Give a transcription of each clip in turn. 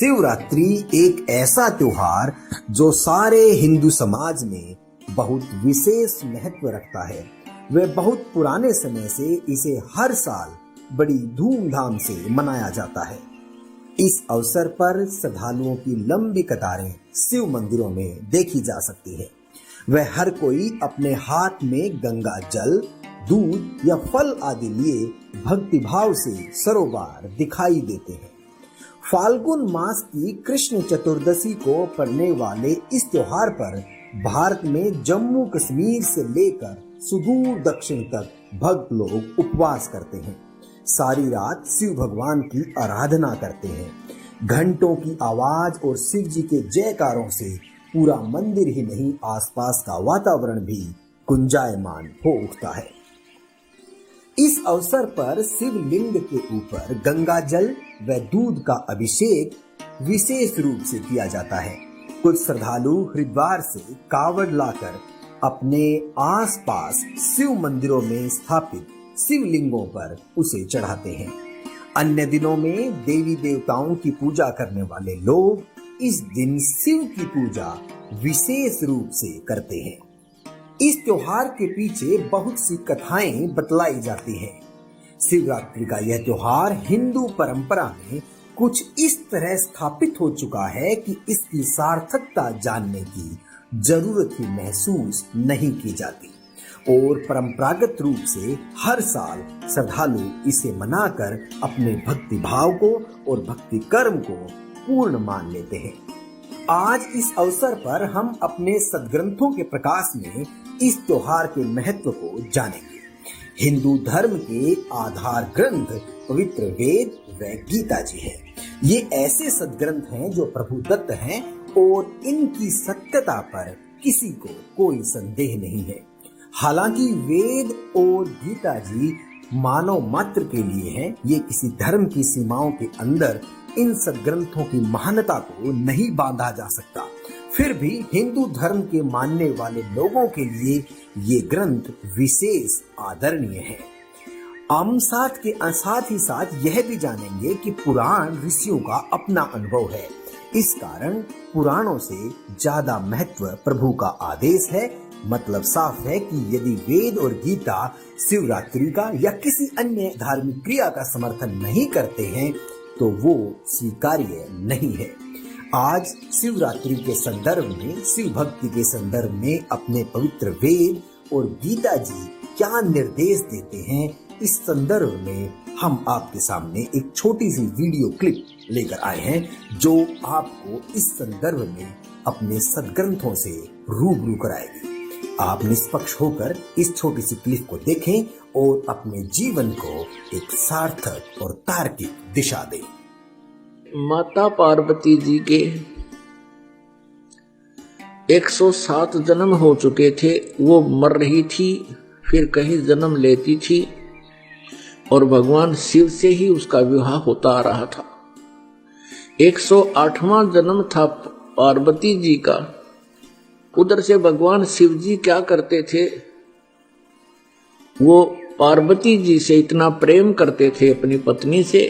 शिवरात्रि एक ऐसा त्योहार जो सारे हिंदू समाज में बहुत विशेष महत्व रखता है। वह बहुत पुराने समय से इसे हर साल बड़ी धूमधाम से मनाया जाता है। इस अवसर पर श्रद्धालुओं की लंबी कतारें शिव मंदिरों में देखी जा सकती है। वह हर कोई अपने हाथ में गंगा जल, दूध या फल आदि लिए भक्तिभाव से सरोवर दिखाई देते हैं। फाल्गुन मास की कृष्ण चतुर्दशी को पड़ने वाले इस त्योहार पर भारत में जम्मू कश्मीर से लेकर सुदूर दक्षिण तक भक्त लोग उपवास करते हैं। सारी रात शिव भगवान की आराधना करते हैं। घंटों की आवाज और शिव जी के जयकारों से पूरा मंदिर ही नहीं, आसपास का वातावरण भी गुंजायमान हो उठता है। इस अवसर पर शिवलिंग के ऊपर गंगा जल व दूध का अभिषेक विशेष रूप से किया जाता है। कुछ श्रद्धालु हरिद्वार से कावड़ लाकर अपने आसपास शिव मंदिरों में स्थापित शिवलिंगों पर उसे चढ़ाते हैं। अन्य दिनों में देवी देवताओं की पूजा करने वाले लोग इस दिन शिव की पूजा विशेष रूप से करते हैं। इस त्योहार के पीछे बहुत सी कथाएं बतलाई जाती हैं। शिवरात्रि का यह त्योहार हिंदू परंपरा में कुछ इस तरह स्थापित हो चुका है कि इसकी सार्थकता जानने की जरूरत ही महसूस नहीं की जाती और परंपरागत रूप से हर साल श्रद्धालु इसे मनाकर अपने भक्ति भाव को और भक्ति कर्म को पूर्ण मान लेते हैं। आज इस अवसर पर हम अपने सद्ग्रंथों के प्रकाश में इस त्योहार के महत्व को जानेंगे। हिंदू धर्म के आधार ग्रंथ पवित्र वेद व गीता जी है। ये ऐसे सद्ग्रंथ हैं जो प्रभु दत्त हैं और इनकी सत्यता पर किसी को कोई संदेह नहीं है। हालांकि वेद और गीता जी मानव मात्र के लिए हैं, ये किसी धर्म की सीमाओं के अंदर इन सद्ग्रंथों की महानता को नहीं बांधा जा सकता। फिर भी हिंदू धर्म के मानने वाले लोगों के लिए ये ग्रंथ विशेष आदरणीय है। हम साथ ही साथ यह भी जानेंगे कि पुराण ऋषियों का अपना अनुभव है। इस कारण पुराणों से ज्यादा महत्व प्रभु का आदेश है। मतलब साफ है कि यदि वेद और गीता शिवरात्रि का या किसी अन्य धार्मिक क्रिया का समर्थन नहीं करते हैं तो वो स्वीकार्य नहीं है। आज शिवरात्रि के संदर्भ में, शिव भक्ति के संदर्भ में अपने पवित्र वेद और गीता जी क्या निर्देश देते हैं, इस संदर्भ में हम आपके सामने एक छोटी सी वीडियो क्लिप लेकर आए हैं जो आपको इस संदर्भ में अपने सद्ग्रंथों से रूबरू कराएगी। आप निष्पक्ष होकर इस छोटी सी क्लिप को देखें और अपने जीवन को एक सार्थक और तार्किक दिशा दें। माता पार्वती जी के 107 जन्म हो चुके थे। वो मर रही थी, फिर कहीं जन्म लेती थी और भगवान शिव से ही उसका विवाह होता आ रहा था। 108वां जन्म था पार्वती जी का। उधर से भगवान शिव जी क्या करते थे, वो पार्वती जी से इतना प्रेम करते थे अपनी पत्नी से,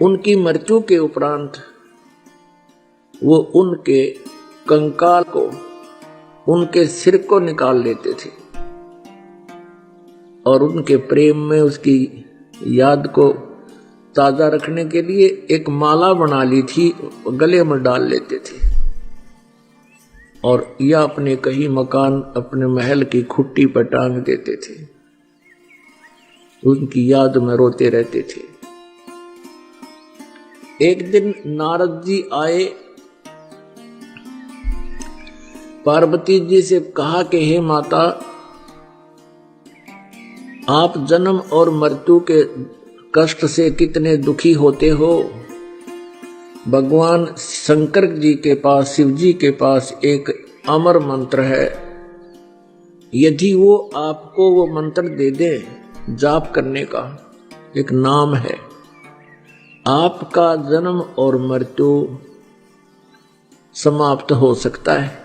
उनकी मृत्यु के उपरांत वो उनके कंकाल को, उनके सिर को निकाल लेते थे और उनके प्रेम में उसकी याद को ताजा रखने के लिए एक माला बना ली थी, गले में डाल लेते थे और या अपने कहीं मकान, अपने महल की खुट्टी पर टांग देते थे। उनकी याद में रोते रहते थे। एक दिन नारद जी आए, पार्वती जी से कहा कि हे माता, आप जन्म और मृत्यु के कष्ट से कितने दुखी होते हो। भगवान शंकर जी के पास, शिव जी के पास एक अमर मंत्र है। यदि वो आपको वो मंत्र दे दे, जाप करने का एक नाम है, आपका जन्म और मृत्यु समाप्त हो सकता है।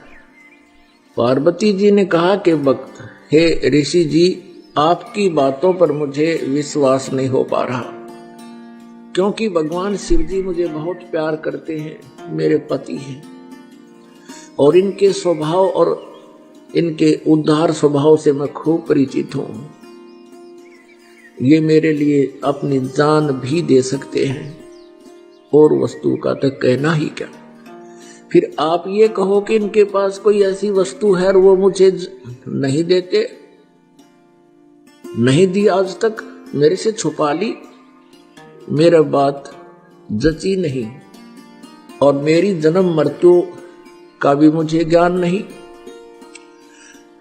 पार्वती जी ने कहा कि भक्त, हे ऋषि जी, आपकी बातों पर मुझे विश्वास नहीं हो पा रहा। क्योंकि भगवान शिव जी मुझे बहुत प्यार करते हैं, मेरे पति हैं, और इनके स्वभाव और इनके उदार स्वभाव से मैं खूब परिचित हूं। ये मेरे लिए अपनी जान भी दे सकते हैं, और वस्तु का तो कहना ही क्या। फिर आप ये कहो कि इनके पास कोई ऐसी वस्तु है और वो मुझे नहीं देते, नहीं दी आज तक, मेरे से छुपा ली, मेरा बात जची नहीं, और मेरी जन्म मृत्यु का भी मुझे ज्ञान नहीं।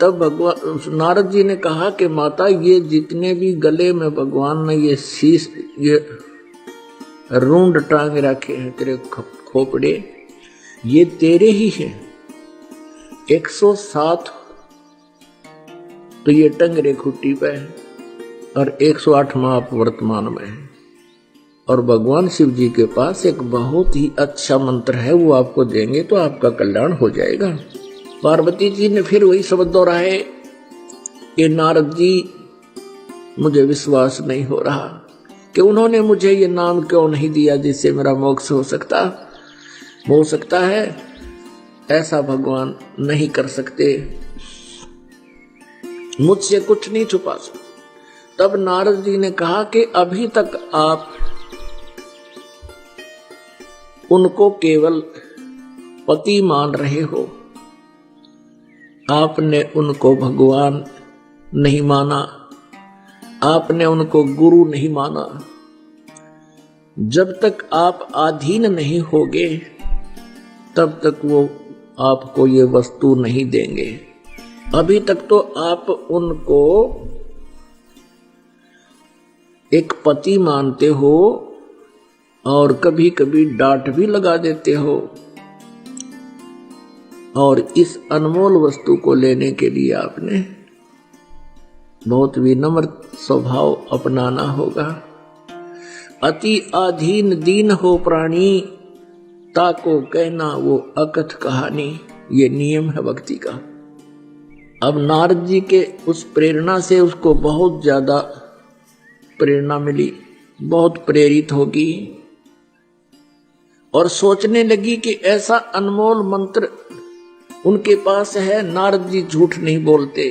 तब भगवान नारद जी ने कहा कि माता, ये जितने भी गले में भगवान ने ये शीश, ये रूंड टांग रखे हैं तेरे खोपड़े, ये तेरे ही हैं। 107 तो ये टंगरे खुट्टी पे है, और 108 माप वर्तमान में है। और भगवान शिव जी के पास एक बहुत ही अच्छा मंत्र है, वो आपको देंगे तो आपका कल्याण हो जाएगा। पार्वती जी ने फिर वही शब्द दोहराए कि नारद जी, मुझे विश्वास नहीं हो रहा कि उन्होंने मुझे ये नाम क्यों नहीं दिया जिससे मेरा मोक्ष हो सकता है। ऐसा भगवान नहीं कर सकते, मुझसे कुछ नहीं छुपा सकते। तब नारद जी ने कहा कि अभी तक आप उनको केवल पति मान रहे हो, आपने उनको भगवान नहीं माना, आपने उनको गुरु नहीं माना। जब तक आप अधीन नहीं होगे तब तक वो आपको ये वस्तु नहीं देंगे। अभी तक तो आप उनको एक पति मानते हो और कभी कभी डांट भी लगा देते हो, और इस अनमोल वस्तु को लेने के लिए आपने बहुत विनम्र स्वभाव अपनाना होगा। अति अधीन दीन हो प्राणी, ताको कहना वो अकथ कहानी, ये नियम है भक्ति का। अब नारद जी के उस प्रेरणा से उसको बहुत ज्यादा प्रेरणा मिली, बहुत प्रेरित होगी, और सोचने लगी कि ऐसा अनमोल मंत्र उनके पास है। नारद जी झूठ नहीं बोलते,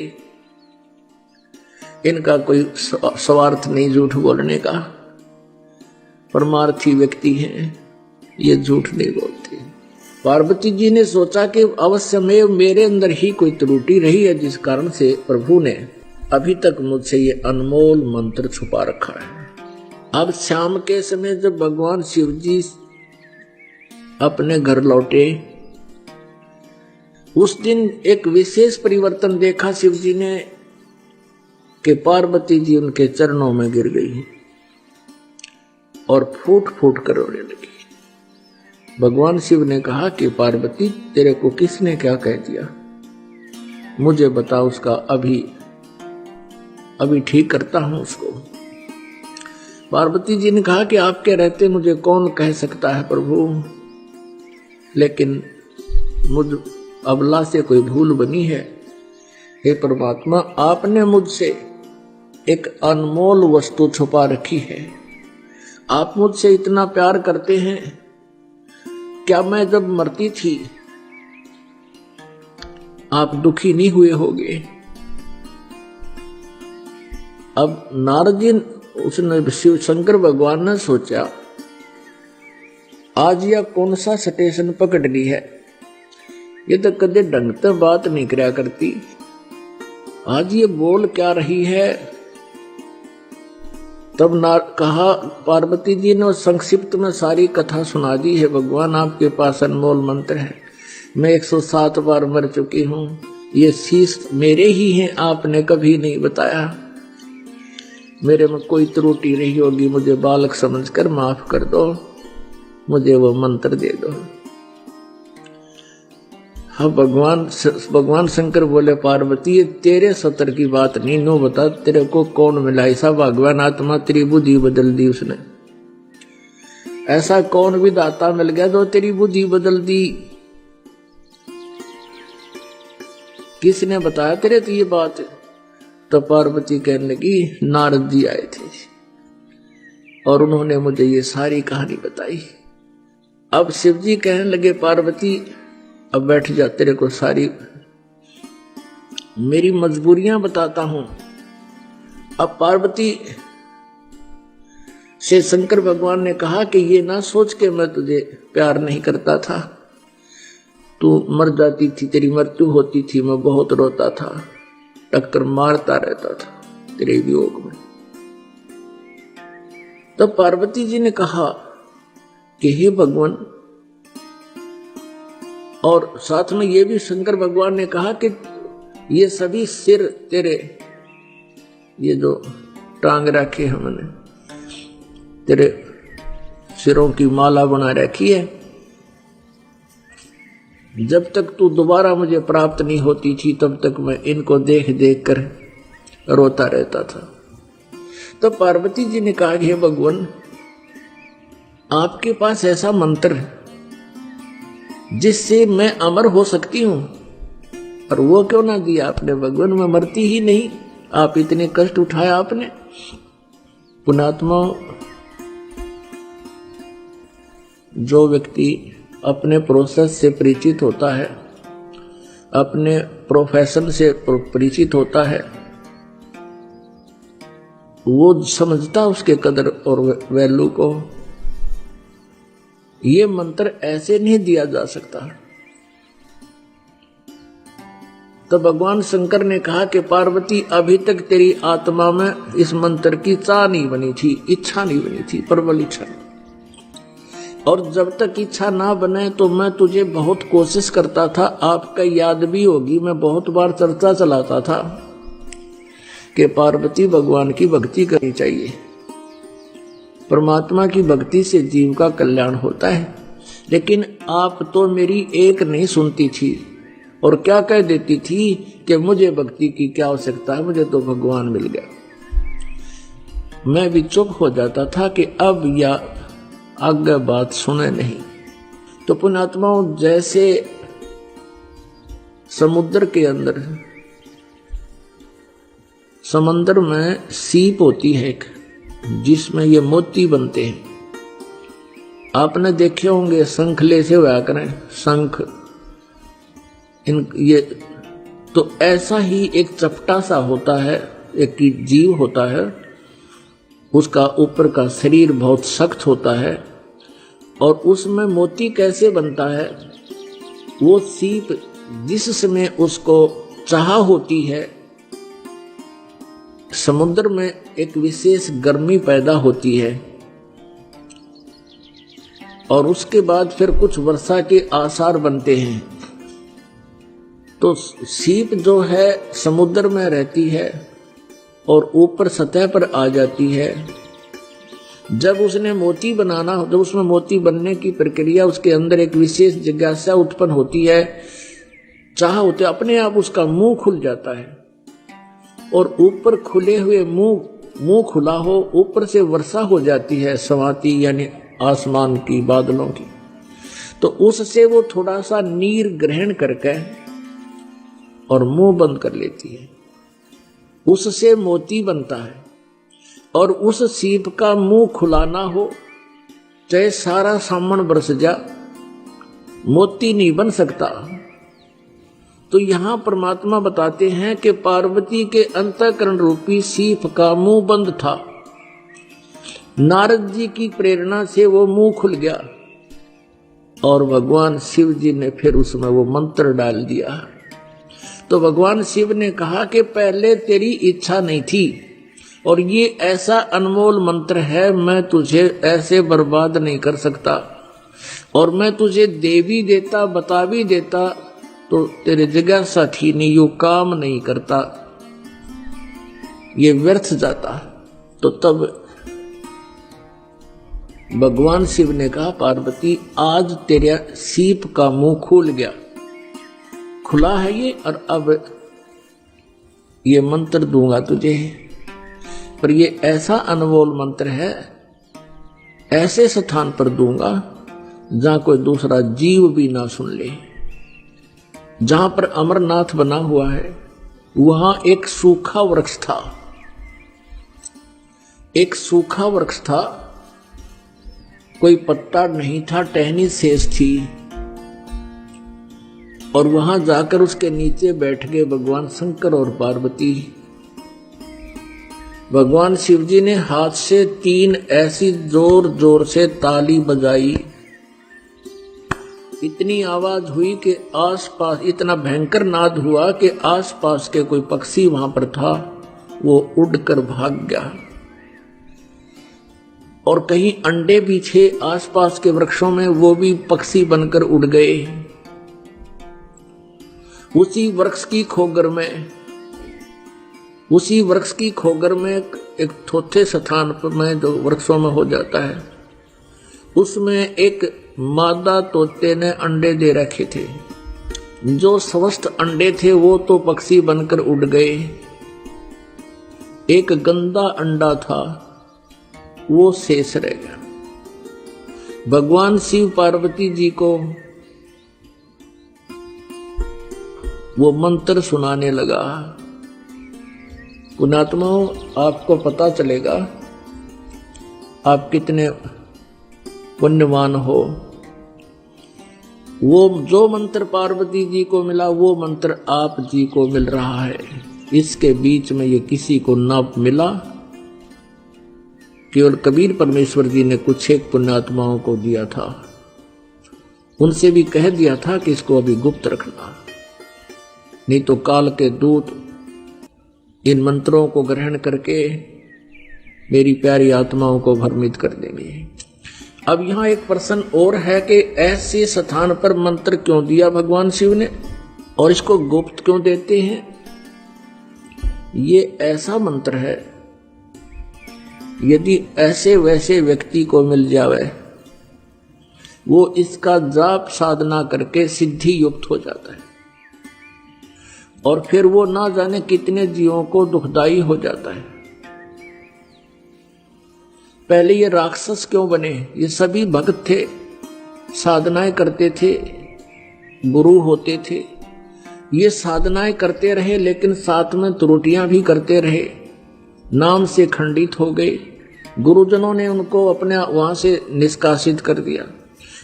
इनका कोई स्वार्थ नहीं झूठ बोलने का, परमार्थी व्यक्ति हैं, ये झूठ नहीं बोलते। पार्वती जी ने सोचा कि अवश्य में मेरे अंदर ही कोई त्रुटि रही है, जिस कारण से प्रभु ने अभी तक मुझसे ये अनमोल मंत्र छुपा रखा है। अब शाम के समय जब भगवान शिव जी अपने घर लौटे, उस दिन एक विशेष परिवर्तन देखा शिव जी ने कि पार्वती जी उनके चरणों में गिर गई और फूट फूट कर रोने लगी। भगवान शिव ने कहा कि पार्वती, तेरे को किसने क्या कह दिया, मुझे बता, उसका अभी ठीक करता हूं उसको। पार्वती जी ने कहा कि आपके रहते मुझे कौन कह सकता है प्रभु, लेकिन मुझ अबला से कोई भूल बनी है। हे परमात्मा, आपने मुझसे एक अनमोल वस्तु छुपा रखी है, आप मुझसे इतना प्यार करते हैं, क्या मैं जब मरती थी आप दुखी नहीं हुए होगे? अब नारद जी, उसने शिव शंकर भगवान ने सोचा, आज यह कौन सा स्टेशन पकड़ ली है, ये तो कदे ढंग से बात नहीं करया करती, आज ये बोल क्या रही है। तब कहा, पार्वती जी ने संक्षिप्त में सारी कथा सुना दी है। भगवान, आपके पास अनमोल मंत्र है, मैं 107 बार मर चुकी हूं, ये शीश मेरे ही हैं, आपने कभी नहीं बताया, मेरे में कोई त्रुटि रही होगी, मुझे बालक समझकर माफ कर दो, मुझे वो मंत्र दे दो। हाँ, भगवान शंकर बोले, पार्वती ये तेरे सतर की बात नहीं, नो बता तेरे को कौन मिला ऐसा भगवान आत्मा, तेरी बुद्धि बदल दी उसने, ऐसा कौन विधाता मिल गया जो तेरी बुद्धि बदल दी, किसने बताया तेरे तो ये बात? तो पार्वती कहने लगी, नारद जी आए थे, और उन्होंने मुझे ये सारी कहानी बताई। अब शिव जी कहने लगे, पार्वती अब बैठ जा, तेरे को सारी मेरी मजबूरियां बताता हूं। अब पार्वती से शंकर भगवान ने कहा कि ये ना सोच के मैं तुझे प्यार नहीं करता था, तू मर जाती थी, तेरी मृत्यु होती थी, मैं बहुत रोता था, टक्कर मारता रहता था तेरे वियोग में। तब पार्वती जी ने कहा कि हे भगवान, और साथ में ये भी शंकर भगवान ने कहा कि ये सभी सिर तेरे, ये जो टांग रखे हमने, तेरे सिरों की माला बना रखी है, जब तक तू दोबारा मुझे प्राप्त नहीं होती थी तब तक मैं इनको देख देख कर रोता रहता था। तो पार्वती जी ने कहा, हे भगवान, आपके पास ऐसा मंत्र है जिससे मैं अमर हो सकती हूं, और वो क्यों ना दिया आपने भगवान, मैं मरती ही नहीं, आप इतने कष्ट उठाया आपने। पुणात्मा, जो व्यक्ति अपने प्रोसेस से परिचित होता है, अपने प्रोफेशन से परिचित होता है, वो समझता उसके कदर और वैल्यू को। ये मंत्र ऐसे नहीं दिया जा सकता। तो भगवान शंकर ने कहा कि पार्वती, अभी तक तेरी आत्मा में इस मंत्र की चाह नहीं बनी थी, इच्छा नहीं बनी थी, प्रबल इच्छा। और जब तक इच्छा ना बने तो मैं तुझे बहुत कोशिश करता था। आपका याद भी होगी, मैं बहुत बार चर्चा चलाता था कि पार्वती, भगवान की भक्ति करनी चाहिए, परमात्मा की भक्ति से जीव का कल्याण होता है। लेकिन आप तो मेरी एक नहीं सुनती थी और क्या कह देती थी कि मुझे भक्ति की क्या आवश्यकता है, मुझे तो भगवान मिल गया। मैं भी चुप हो जाता था कि अब या आगे बात सुने नहीं। तो पुण्यात्माओं, जैसे समुद्र के अंदर, समंदर में सीप होती है एक, जिसमें ये मोती बनते हैं, आपने देखे होंगे, शंखले से हुआ करें शंख, ये तो ऐसा ही एक चपटा सा होता है, एक जीव होता है, उसका ऊपर का शरीर बहुत सख्त होता है, और उसमें मोती कैसे बनता है, वो सीप जिस समय उसको चाह होती है, समुद्र में एक विशेष गर्मी पैदा होती है, और उसके बाद फिर कुछ वर्षा के आसार बनते हैं। तो सीप जो है समुद्र में रहती है और ऊपर सतह पर आ जाती है। जब उसने मोती बनाना, जब उसमें मोती बनने की प्रक्रिया, उसके अंदर एक विशेष जिज्ञासा उत्पन्न होती है, चाह होते, अपने आप उसका मुंह खुल जाता है, और ऊपर खुले हुए मुंह खुला हो, ऊपर से वर्षा हो जाती है, सवाती यानी आसमान की, बादलों की। तो उससे वो थोड़ा सा नीर ग्रहण करके और मुंह बंद कर लेती है, उससे मोती बनता है। और उस सीप का मुंह खुला ना हो, चाहे सारा सामन बरस जा, मोती नहीं बन सकता। तो यहां परमात्मा बताते हैं कि पार्वती के अंतःकरण रूपी सीप का मुंह बंद था, नारद जी की प्रेरणा से वो मुंह खुल गया, और भगवान शिव जी ने फिर उसमें वो मंत्र डाल दिया। तो भगवान शिव ने कहा कि पहले तेरी इच्छा नहीं थी, और ये ऐसा अनमोल मंत्र है, मैं तुझे ऐसे बर्बाद नहीं कर सकता, और मैं तुझे दे भी देता, बता भी देता, तो तेरे जिज्ञासा थी नहीं, यो काम नहीं करता, ये व्यर्थ जाता। तो तब भगवान शिव ने कहा, पार्वती, आज तेरा सीप का मुंह खुल गया, खुला है ये, और अब ये मंत्र दूंगा तुझे, पर ये ऐसा अनमोल मंत्र है, ऐसे स्थान पर दूंगा जहां कोई दूसरा जीव भी ना सुन ले। जहां पर अमरनाथ बना हुआ है, वहां एक सूखा वृक्ष था, एक सूखा वृक्ष था, कोई पत्ता नहीं था, टहनी शेष थी। और वहां जाकर उसके नीचे बैठ गए भगवान शंकर और पार्वती। भगवान शिव जी ने हाथ से 3 ऐसी जोर जोर से ताली बजाई, इतनी आवाज हुई कि आसपास, इतना भयंकर नाद हुआ कि आसपास के कोई पक्षी वहां पर था वो उड़कर भाग गया। और कहीं अंडे भी थे आसपास के वृक्षों में, वो भी पक्षी बनकर उड़ गए। उसी वृक्ष की खोगर में एक थोथे स्थान पर में जो वृक्षों में हो जाता है, उसमें एक मादा तोते ने अंडे दे रखे थे। जो स्वस्थ अंडे थे वो तो पक्षी बनकर उड़ गए। एक गंदा अंडा था वो शेष रह गया। भगवान शिव पार्वती जी को वो मंत्र सुनाने लगा। पुण्यात्माओं, आपको पता चलेगा आप कितने पुण्यवान हो। वो जो मंत्र पार्वती जी को मिला वो मंत्र आप जी को मिल रहा है। इसके बीच में ये किसी को ना मिला, केवल कबीर परमेश्वर जी ने कुछ एक पुण्यात्माओं को दिया था। उनसे भी कह दिया था कि इसको अभी गुप्त रखना, नहीं तो काल के दूत इन मंत्रों को ग्रहण करके मेरी प्यारी आत्माओं को भ्रमित कर देंगे। अब यहां एक प्रश्न और है कि ऐसे स्थान पर मंत्र क्यों दिया भगवान शिव ने और इसको गुप्त क्यों देते हैं। ये ऐसा मंत्र है, यदि ऐसे वैसे व्यक्ति को मिल जावे वो इसका जाप साधना करके सिद्धि युक्त हो जाता है और फिर वो ना जाने कितने जीवों को दुखदाई हो जाता है। पहले ये राक्षस क्यों बने? ये सभी भक्त थे, साधनाएं करते थे, गुरु होते थे। ये साधनाएं करते रहे लेकिन साथ में त्रुटियां भी करते रहे, नाम से खंडित हो गए। गुरुजनों ने उनको अपने वहां से निष्कासित कर दिया।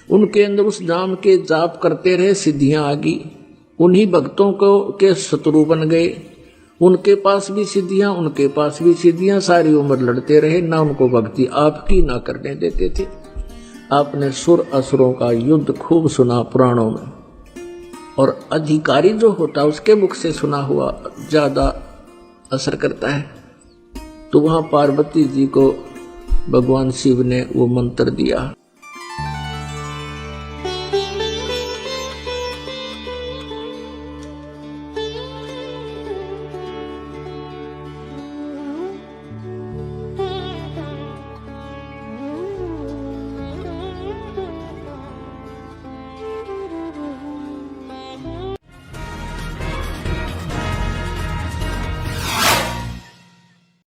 उनके अंदर उस नाम के जाप करते रहे, सिद्धियां आ गई। उन्हीं भक्तों को के शत्रु बन गए। उनके पास भी सिद्धियां, उनके पास भी सिद्धियां, सारी उम्र लड़ते रहे, ना उनको भक्ति आपकी ना करने देते थे। आपने सुर असुरों का युद्ध खूब सुना पुराणों में, और अधिकारी जो होता है उसके मुख से सुना हुआ ज्यादा असर करता है। तो वहां पार्वती जी को भगवान शिव ने वो मंत्र दिया।